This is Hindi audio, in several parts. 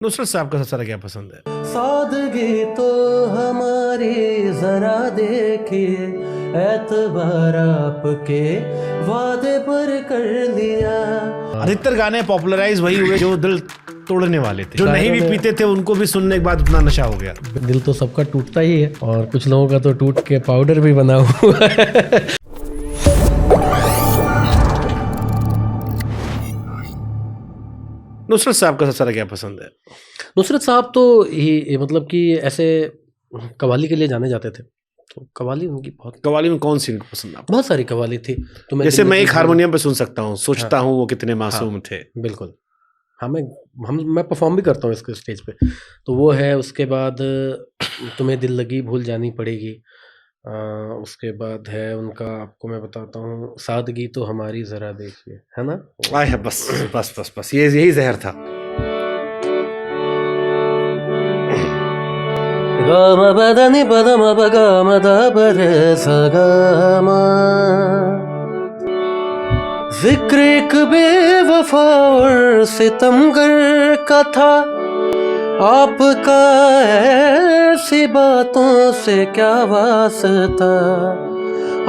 नुसरत साहब का सबसे ज्यादा क्या पसंद है? सादगी तो हमारी जरा देखिए, एतबार आपके वादे पर कर लिया। अधिकतर गाने पॉपुलराइज वही हुए जो दिल तोड़ने वाले थे, जो नहीं भी पीते थे उनको भी सुनने के बाद उतना नशा हो गया। दिल तो सबका टूटता ही है, और कुछ लोगों का तो टूट के पाउडर भी बना हुआ है। नुसरत साहब का सबसे ज्यादा क्या पसंद है? नुसरत साहब तो मतलब कि ऐसे कव्वाली के लिए जाने जाते थे, तो कव्वाली उनकी कव्वाली में कौन सी इनको पसंद है? बहुत सारी कव्वाली थी। तो जैसे मैं एक हारमोनियम पे सुन सकता हूँ, सोचता हूँ वो कितने मासूम थे। बिल्कुल, हाँ, मैं परफॉर्म भी करता हूँ इसके स्टेज पे, तो वो है। उसके बाद तुम्हें दिल लगी भूल जानी पड़ेगी। उसके बाद है उनका, आपको मैं बताता हूँ, सादगी तो हमारी जरा देखिए, है ना। आए बस बस बस बस यही जहर था। गाम बदनि पदम बगाम दबर सगामा, जिक्र एक बेवफा और सितमगर का था, आपका ऐसी बातों से क्या वास्ता।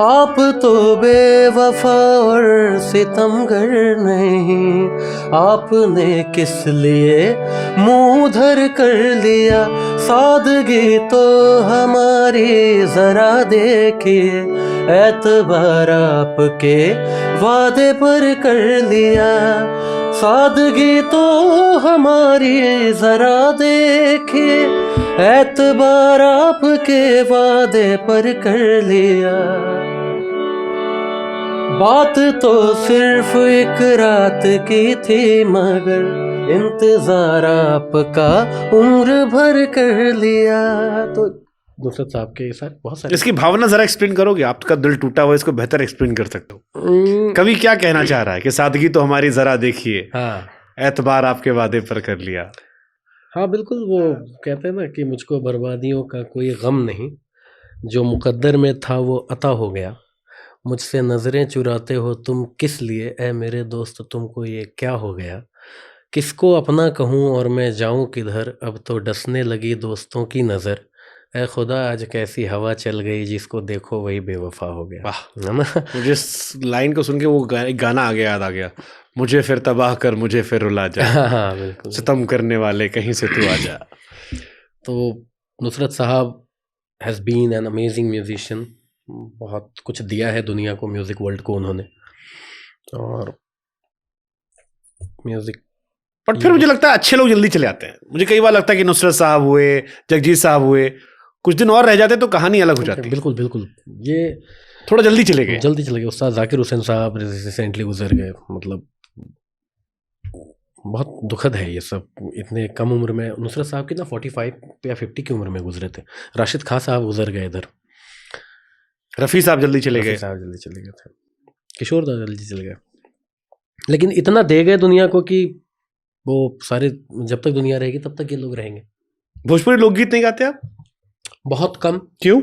आप तो बेवफा और सितमगर नहीं, आपने किस लिए मुंह धर कर लिया। सादगी तो हमारी जरा देखिए, एतबार आपके वादे पर कर लिया। सादगी तो हमारी जरा देखिए, एतबार आपके वादे पर कर लिया। बात तो सिर्फ एक रात की थी, मगर इंतजार आपका उम्र भर कर लिया। तो नुसरत साहब के साथ बहुत सारे। इसकी भावना जरा एक्सप्लेन करोगे? आपका दिल टूटा हुआ, इसको बेहतर एक्सप्लेन कर सकते हो। कवि क्या कहना चाह रहा है कि सादगी तो हमारी जरा देखिए, हाँ, एतबार आपके वादे पर कर लिया। हाँ, बिल्कुल। वो कहते हैं ना कि मुझको बर्बादियों का कोई गम नहीं, जो मुकद्दर में था वो अता हो गया। मुझसे नज़रें चुराते हो तुम किस लिए, ए मेरे दोस्त तुमको ये क्या हो गया। किसको अपना कहूँ और मैं जाऊँ किधर, अब तो डसने लगी दोस्तों की नज़र। ए खुदा आज कैसी हवा चल गई, जिसको देखो वही बेवफा हो गया। वाह, है ना। मुझे इस लाइन को सुन के वो एक गाना आगे याद आ गया, मुझे फिर तबाह कर मुझे फिर रुला जा। हाँ, बिल्कुल। सितम करने वाले कहीं से तू आ जा। तो Nusrat sahab has been an amazing musician. बहुत कुछ दिया है दुनिया को, म्यूज़िक वर्ल्ड को उन्होंने। और म्यूज़िक, बट फिर मुझे लगता है अच्छे लोग जल्दी चले आते हैं। मुझे कई बार लगता है कि नुसरत साहब हुए, जगजीत साहब हुए, कुछ दिन और रह जाते तो कहानी अलग हो जाती। बिल्कुल बिल्कुल, ये थोड़ा जल्दी चले गए। उस्ताद जाकिर हुसैन साहब रिसेंटली गुजर गए। मतलब बहुत दुखद है ये सब, इतने कम उम्र में। नुसरत साहब की ना 45 या 50 की उम्र में गुजरे थे। राशिद खान साहब गुजर गए इधर। रफ़ी साहब जल्दी चले गए। थे। किशोर दा जल्दी चले गए। लेकिन इतना दे गए दुनिया को कि वो सारे, जब तक दुनिया रहेगी तब तक ये लोग रहेंगे। भोजपुरी लोकगीत नहीं गाते आप? बहुत कम। क्यों?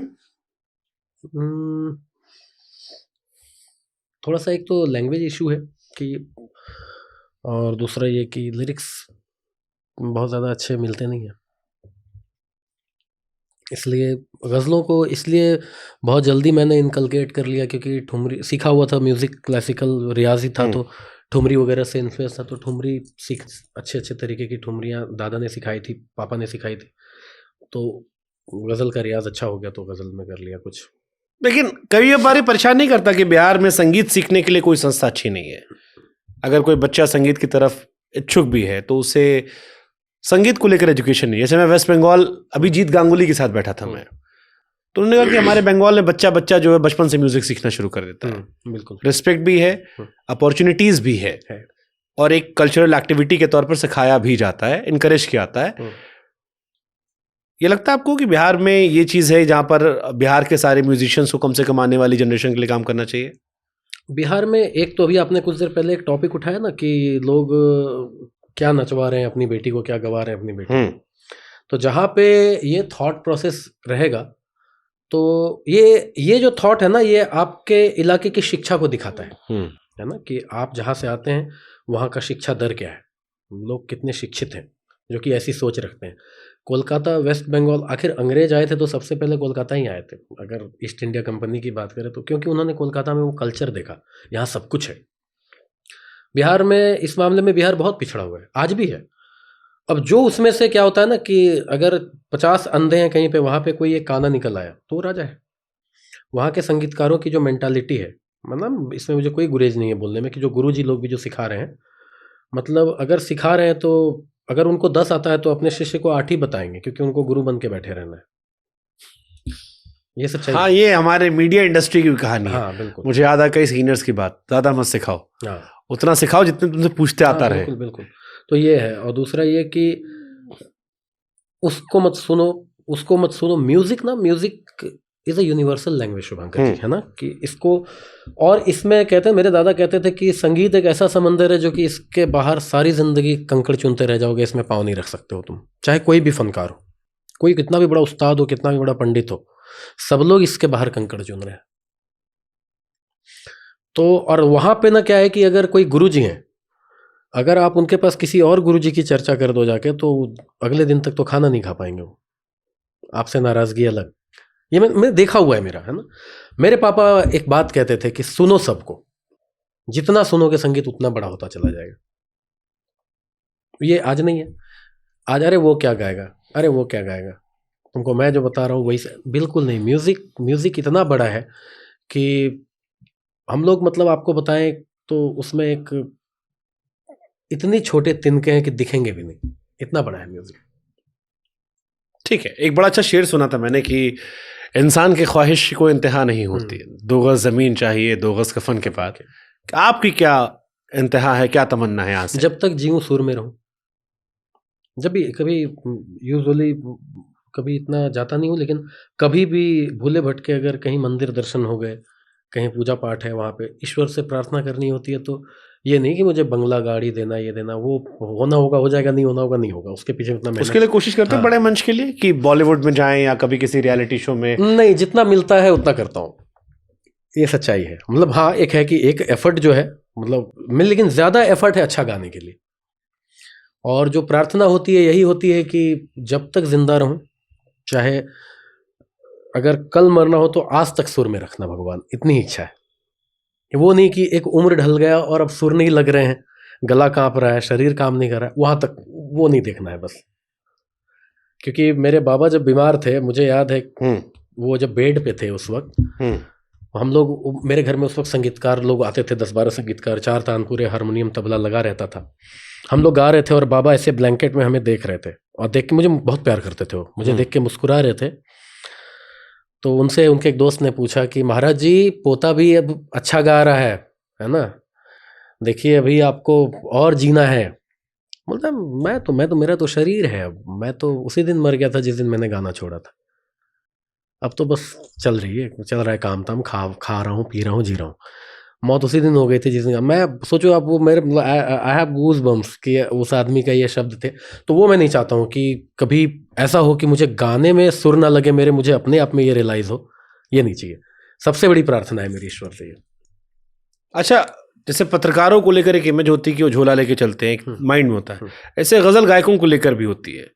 थोड़ा सा, एक तो लैंग्वेज इशू है कि, और दूसरा ये कि लिरिक्स बहुत ज़्यादा अच्छे मिलते नहीं हैं, इसलिए गज़लों को इसलिए बहुत जल्दी मैंने इनकलकेट कर लिया, क्योंकि ठुमरी सीखा हुआ था, म्यूज़िक क्लासिकल रियाजी था, तो ठुमरी वगैरह से इन्फ्लुएंस था। तो ठुमरी सीख, अच्छे अच्छे तरीके की ठुमरियाँ दादा ने सिखाई थी, पापा ने सिखाई थी, तो गज़ल का रियाज अच्छा हो गया, तो गज़ल में कर लिया कुछ। लेकिन कभी ये बारे परेशान नहीं करता कि बिहार में संगीत सीखने के लिए कोई संस्था अच्छी नहीं है? अगर कोई बच्चा संगीत की तरफ इच्छुक भी है तो उसे संगीत को लेकर एजुकेशन नहीं है। जैसे मैं वेस्ट बंगाल अभिजीत गांगुली के साथ बैठा था मैं, तो उन्होंने कहा कि हमारे बंगाल में बच्चा जो है बचपन से म्यूजिक सीखना शुरू कर देता है। बिल्कुल, रिस्पेक्ट भी है, अपॉर्चुनिटीज भी है, और एक कल्चरल एक्टिविटी के तौर पर सिखाया भी जाता है, इनकरेज किया जाता है। ये लगता है आपको कि बिहार में ये चीज़ है जहाँ पर बिहार के सारे म्यूजिशियंस को कम से कम आने वाली जनरेशन के लिए काम करना चाहिए? बिहार में एक तो अभी आपने कुछ देर पहले एक टॉपिक उठाया ना कि लोग क्या नचवा रहे हैं अपनी बेटी को, क्या गवा रहे हैं अपनी बेटी को। तो जहाँ पे ये थॉट प्रोसेस रहेगा, तो ये जो थॉट है ना, ये आपके इलाके की शिक्षा को दिखाता है ना, कि आप जहाँ से आते हैं वहाँ का शिक्षा दर क्या है, लोग कितने शिक्षित हैं। जो कि ऐसी सोच रखते हैं। कोलकाता, वेस्ट बंगाल, आखिर अंग्रेज आए थे तो सबसे पहले कोलकाता ही आए थे, अगर ईस्ट इंडिया कंपनी की बात करें तो, क्योंकि उन्होंने कोलकाता में वो कल्चर देखा, यहाँ सब कुछ है। बिहार में इस मामले में बिहार बहुत पिछड़ा हुआ है, आज भी है। अब जो उसमें से क्या होता है ना कि अगर 50 अंधे हैं कहीं पे, वहाँ पे कोई एक काना निकल आया तो वो राजा है। वहाँ के संगीतकारों की जो मेंटालिटी है, मतलब इसमें मुझे कोई गुरेज नहीं है बोलने में कि जो गुरुजी लोग भी जो सिखा रहे हैं, मतलब अगर सिखा रहे हैं तो अगर उनको 10 आता है तो अपने शिष्य को 8 ही बताएंगे, क्योंकि उनको गुरु बन के बैठे रहना है। ये सच्चाई हाँ, है। ये हमारे मीडिया इंडस्ट्री की भी कहानी है। हाँ बिल्कुल। मुझे याद है कई सीनियर्स की बात, ज्यादा मत सिखाओ, हाँ उतना सिखाओ जितने तुमसे पूछते आता हाँ, रहे। बिल्कुल बिल्कुल। तो ये है। और दूसरा ये कि उसको मत सुनो, उसको मत सुनो। म्यूजिक ना, music is a universal language Shubhankar ji, है ना, कि इसको, और इसमें कहते हैं, मेरे दादा कहते थे कि संगीत एक ऐसा समंदर है जो कि इसके बाहर सारी जिंदगी कंकड़ चुनते रह जाओगे, इसमें पाँव नहीं रख सकते हो तुम, चाहे कोई भी फनकार हो, कोई कितना भी बड़ा उस्ताद हो, कितना भी बड़ा पंडित हो, सब लोग इसके बाहर कंकड़ चुन रहे हैं। तो और वहां पे ना क्या है कि अगर कोई गुरुजी हैं, अगर आप उनके पास किसी और गुरुजी की चर्चा कर दो जाके, तो अगले दिन तक तो खाना नहीं खा पाएंगे वो, आपसे नाराजगी अलग। ये मैं देखा हुआ है मेरा, है ना। मेरे पापा एक बात कहते थे कि सुनो सबको, जितना सुनोगे संगीत उतना बड़ा होता चला जाएगा। ये आज नहीं है। आज अरे वो क्या गाएगा, अरे वो क्या गाएगा, तुमको मैं जो बता रहा हूँ वही बिल्कुल नहीं। म्यूजिक इतना बड़ा है कि हम लोग, मतलब आपको बताएं तो उसमें एक इतनी छोटे तिनके हैं कि दिखेंगे भी नहीं, इतना बड़ा है म्यूजिक। ठीक है, एक बड़ा अच्छा शेर सुना था मैंने कि इंसान की ख्वाहिश को इंतहा नहीं होती, 2 गज जमीन चाहिए 2 गज कफन के बाद। आपकी क्या इंतहा है, क्या तमन्ना है यहाँ से? जब तक जीऊं सुर में रहूं। जब भी कभी, यूजुअली कभी इतना जाता नहीं हूँ, लेकिन कभी भी भूले भटके अगर कहीं मंदिर दर्शन हो गए, कहीं पूजा पाठ है, वहाँ पे ईश्वर से प्रार्थना करनी होती है, तो ये नहीं कि मुझे बंगला गाड़ी देना, ये देना, वो होना होगा हो जाएगा, नहीं होना होगा नहीं होगा, उसके पीछे उतना उसके लिए कोशिश करते हैं हाँ। बड़े मंच के लिए कि बॉलीवुड में जाएं या कभी किसी रियलिटी शो में? नहीं, जितना मिलता है उतना करता हूँ, ये सच्चाई है। मतलब हाँ, एक है कि एक एफर्ट जो है, मतलब मैं, लेकिन ज्यादा एफर्ट है अच्छा गाने के लिए। और जो प्रार्थना होती है यही होती है कि जब तक जिंदा रहूं, चाहे अगर कल मरना हो तो आज तक सुर में रखना भगवान, इतनी इच्छा है। वो नहीं कि एक उम्र ढल गया और अब सुर नहीं लग रहे हैं, गला कांप रहा है, शरीर काम नहीं कर रहा है, वहां तक वो नहीं देखना है बस। क्योंकि मेरे बाबा जब बीमार थे, मुझे याद है वो जब बेड पे थे उस वक्त, हम लोग, मेरे घर में उस वक्त संगीतकार लोग आते थे, 10-12 संगीतकार, 4 तानपुरे, हारमोनियम, तबला लगा रहता था। हम लोग गा रहे थे और बाबा ऐसे ब्लैंकेट में हमें देख रहे थे, और देख के मुझे बहुत प्यार करते थे वो, मुझे देख के मुस्कुरा रहे थे। तो उनसे, उनके एक दोस्त ने पूछा कि महाराज जी, पोता भी अब अच्छा गा रहा है ना, देखिए अभी आपको और जीना है। मतलब मैं तो मेरा तो शरीर है, अब मैं तो उसी दिन मर गया था जिस दिन मैंने गाना छोड़ा था। अब तो बस चल रहा है काम ताम, खा रहा हूँ, पी रहा हूँ, जी रहा हूँ। मौत उसी दिन हो गई थी जिस दिन मैं, सोचो आप, वो मेरे, आई हैव गूज बम्स कि उस आदमी का ये शब्द थे। तो वो मैं नहीं चाहता हूँ कि कभी ऐसा हो कि मुझे गाने में सुर ना लगे मेरे, मुझे अपने आप में ये रियलाइज हो, ये नहीं चाहिए। सबसे बड़ी प्रार्थना है मेरी ईश्वर से ये। अच्छा, जैसे पत्रकारों को लेकर एक इमेज होती है कि वो झोला लेके चलते हैं, एक माइंड में होता है, ऐसे गजल गायकों को लेकर भी होती है,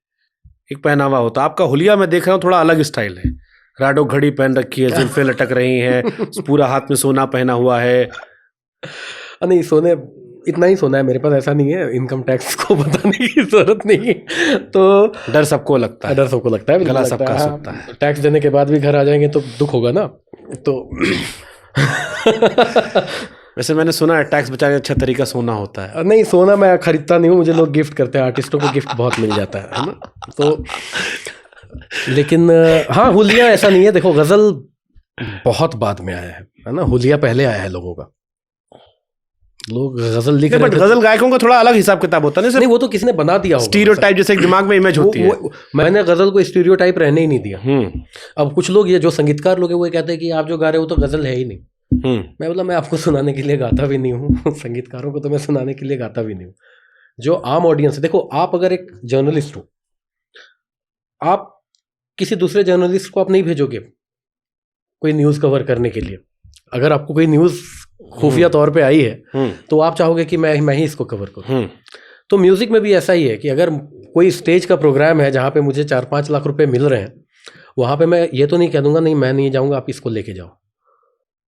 एक पहनावा होता है। आपका हुलिया मैं देख रहा हूँ थोड़ा अलग स्टाइल है, राडो घड़ी पहन रखी है, जुल्फे लटक रही हैं, पूरा हाथ में सोना पहना हुआ है। नहीं, सोने इतना ही सोना है मेरे पास, ऐसा नहीं है, इनकम टैक्स को बताने की जरूरत नहीं। तो डर सबको लगता है, डर सबको लगता है, गला सबका सूखता है। टैक्स देने के बाद भी घर आ जाएंगे तो दुख होगा ना। तो वैसे मैंने सुना है टैक्स बचाने अच्छा तरीका सोना होता है। नहीं, सोना मैं खरीदता नहीं हूँ, मुझे लोग गिफ्ट करते हैं, आर्टिस्टों को गिफ्ट बहुत मिल जाता है ना। तो लेकिन हाँ, हुलिया ऐसा नहीं है। देखो, गजल बहुत बाद में आया है ना, हुलिया पहले आया है लोगों का। लोग गजल लिख रहे थे, गजल गायकों का थोड़ा अलग हिसाब किताब होता है ना। नहीं, वो तो किसी ने बना दिया होगा, स्टीरियोटाइप जैसे दिमाग में इमेज होती है। मैंने गजल को स्टीरियोटाइप रहने ही नहीं दिया। अब कुछ लोग, ये जो संगीतकार लोग हैं, वो कहते हैं कि आप जो गा रहे हो तो गजल है ही नहीं। मैं बोला, मैं आपको सुनाने के लिए गाता भी नहीं हूँ, संगीतकारों को तो मैं सुनाने के लिए गाता भी नहीं हूँ। जो आम ऑडियंस है, देखो, आप अगर एक जर्नलिस्ट हो, आप किसी दूसरे जर्नलिस्ट को आप नहीं भेजोगे कोई न्यूज़ कवर करने के लिए। अगर आपको कोई न्यूज़ खुफिया तौर पे आई है तो आप चाहोगे कि मैं ही इसको कवर करूं। तो म्यूजिक में भी ऐसा ही है कि अगर कोई स्टेज का प्रोग्राम है जहाँ पे मुझे 4-5 लाख रुपए मिल रहे हैं, वहाँ पे मैं ये तो नहीं कह दूंगा नहीं मैं नहीं जाऊंगा, आप इसको लेके जाओ।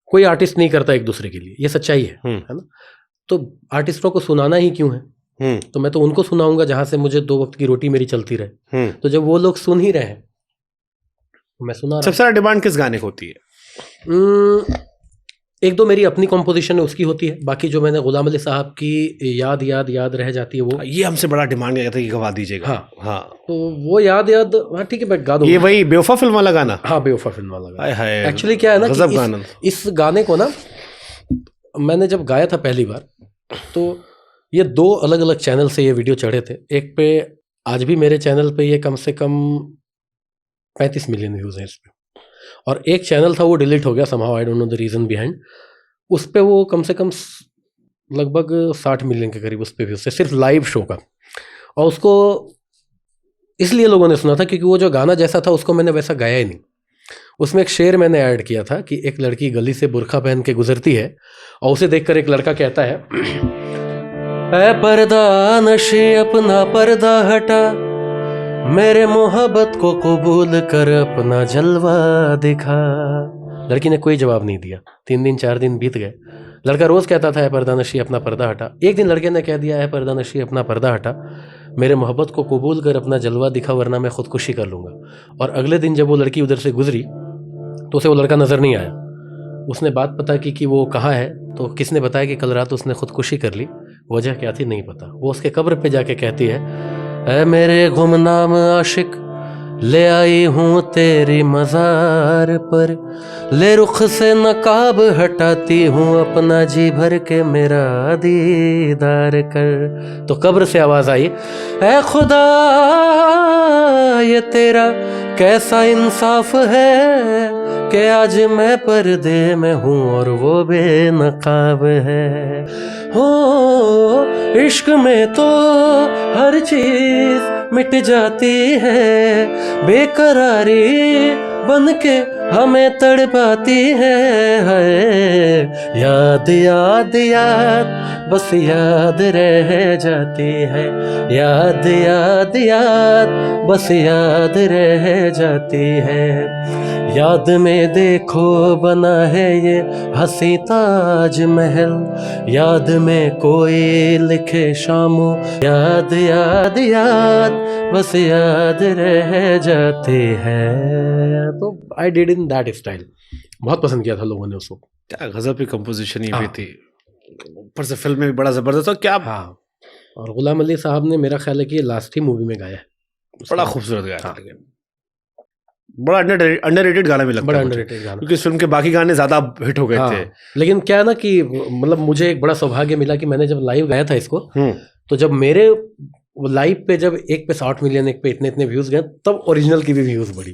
कोई आर्टिस्ट नहीं करता एक दूसरे के लिए, ये सच्चाई है ना। तो आर्टिस्टों को सुनाना ही क्यों है, तो मैं तो उनको सुनाऊंगा जहां से मुझे 2 वक्त की रोटी मेरी चलती रहे। तो जब वो लोग सुन ही रहे हैं तो मैं सुना रहा सबसे ज्यादा डिमांड किस गाने को होती है? हूं। एक दो मेरी अपनी कंपोजिशन है उसकी होती है, बाकी जो मैंने गुलाम अली साहब की याद याद याद रह जाती है वो, ये हमसे बड़ा डिमांड किया था कि गवा दीजिएगा। हाँ। हाँ तो वो याद याद, हाँ ठीक है मैं गा दूंगा। ये वही बेवफा फिल्म वाला गाना? हाँ बेवफा फिल्म वाला गाना। हाय हाय, एक्चुअली क्या है ना गजब कि गाना। इस गाने को ना मैंने जब गाया था पहली बार, तो ये 2 अलग अलग चैनल से ये वीडियो चढ़े थे। एक पे आज भी मेरे चैनल पे ये कम से कम 35 मिलियन व्यूज हैं इस पे, और एक चैनल था वो डिलीट हो गया somehow, I don't know the reason behind. उस पे वो कम से कम लगभग 60 मिलियन के करीब उस पे व्यूज थे, सिर्फ लाइव शो का। और उसको इसलिए लोगों ने सुना था क्योंकि वो जो गाना जैसा था उसको मैंने वैसा गाया ही नहीं। उसमें एक शेर मैंने ऐड किया था कि एक लड़की गली से बुर्खा पहन के गुजरती है और उसे देखकर एक लड़का कहता है, ऐ पर्दा नशी अपना पर्दा हटा, मेरे मोहब्बत को कबूल कर अपना जलवा दिखा। लड़की ने कोई जवाब नहीं दिया। 3 दिन 4 दिन बीत गए। लड़का रोज कहता था, ऐ पर्दा नशी अपना पर्दा हटा। एक दिन लड़के ने कह दिया, ऐ पर्दा नशी अपना पर्दा हटा, मेरे मोहब्बत को कबूल कर अपना जलवा दिखा वरना मैं खुदकुशी कर लूँगा। और अगले दिन जब वो लड़की उधर से गुजरी तो उसे वो लड़का नज़र नहीं आया। उसने बात पता की कि वो कहाँ है, तो किसने बताया कि कल रात उसने खुदकुशी कर ली। वजह क्या थी नहीं पता। वो उसके कब्र पे जाके कहती है, ऐ मेरे गुमनाम आशिक, ले आई हूँ तेरी मज़ार पर, ले रुख से नकाब हटाती हूँ अपना जी भर के मेरा दीदार कर। तो कब्र से आवाज़ आई, ऐ खुदा ये तेरा कैसा इंसाफ है कि आज मैं पर्दे में हूँ और वो बेनकाब है। हो इश्क में तो हर चीज़ मिट जाती है, बेकरारी बन के हमें तड़पाती है। याद याद याद बस याद रह जाती है, याद याद याद बस याद रह जाती है। याद में देखो बना है ये हंसी ताज महल, याद में कोई लिखे शामो, याद याद याद बस याद रह जाती है। तो I did in that style. बहुत पसंद किया था लोगों ने उसको। क्या गजब की कंपोजिशन ये भी थी, ऊपर से फिल्म में भी बड़ा जबरदस्त। और क्या हाँ, और गुलाम अली साहब ने मेरा ख्याल है कि ये लास्ट ही मूवी में गाया है। बड़ा खूबसूरत गाया था, लेकिन बड़ा अंडररेटेड गाना भी लगता बड़ा है मुझे, अंडररेटेड गाना। क्योंकि इस फिल्म के बाकी गाने ज्यादा हिट हो गए हाँ, थे। लेकिन क्या है ना कि मतलब मुझे एक बड़ा सौभाग्य मिला कि मैंने जब लाइव गाया था इसको, तो जब मेरे लाइव पे जब एक पे 60 मिलियन, एक पे इतने इतने व्यूज गए, तब ओरिजिनल की भी व्यूज बढ़ी।